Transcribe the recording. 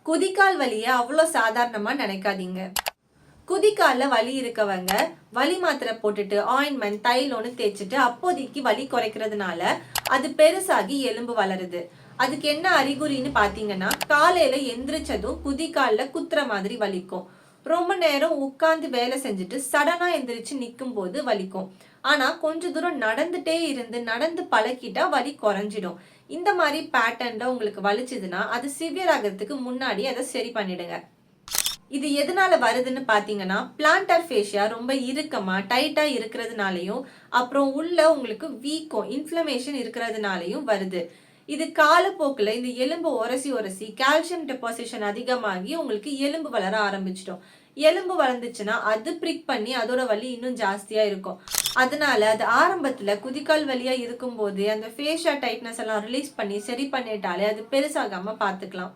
குதிகால் வலியை அவ்வளோ சாதாரணமா நினைக்காதீங்க. குதிகால்ல வலி இருக்கவங்க வலி மாத்திரை போட்டுட்டு ஆயின்மெண்ட் தைலம்னு தேய்ச்சிட்டு அப்போதைக்கு வலி குறைக்கிறதுனால அது பெருசாகி எலும்பு வளருது. அதுக்கு என்ன அறிகுறின்னு பாத்தீங்கன்னா, காலையில எந்திரிச்சதும் குதிகால்ல குத்துற மாதிரி வலிக்கும். ரொம்ப நேரம் உட்கார்ந்து வேலை செஞ்சுட்டு சடனா எந்திரிச்சு நிற்கும் போது வலிக்கும். ஆனா கொஞ்ச தூரம் நடந்துட்டே இருந்து நடந்து பழக்கிட்டா வலி குறைஞ்சிடும். இந்த மாதிரி பேட்டர்ன்ல உங்களுக்கு வலிச்சதுன்னா அது சிவியர் ஆகிறதுக்கு முன்னாடி அதை சரி பண்ணிடுங்க. இது எதனால வருதுன்னு பாத்தீங்கன்னா, பிளான்டர் ஃபேஷியா ரொம்ப இறுக்கமா டைட்டா இருக்கிறதுனாலையும், அப்புறம் உள்ள உங்களுக்கு வீக்கம் இன்ஃப்ளமேஷன் இருக்கிறதுனாலையும் வருது. இது காலப்போக்குல இந்த எலும்பு உரசி உரசி கால்சியம் டெபாசிஷன் அதிகமாகி உங்களுக்கு எலும்பு வளர ஆரம்பிச்சிடும். எலும்பு வளர்ந்துச்சுன்னா அது பிரிக் பண்ணி அதோட வலி இன்னும் ஜாஸ்தியா இருக்கும். அதனால அது ஆரம்பத்துல குதிகால் வலியா இருக்கும்போது அந்த ஃபேஷியா டைட்னஸ் எல்லாம் ரிலீஸ் பண்ணி சரி பண்ணிட்டாலே அது பெருசாகாம பாத்துக்கலாம்.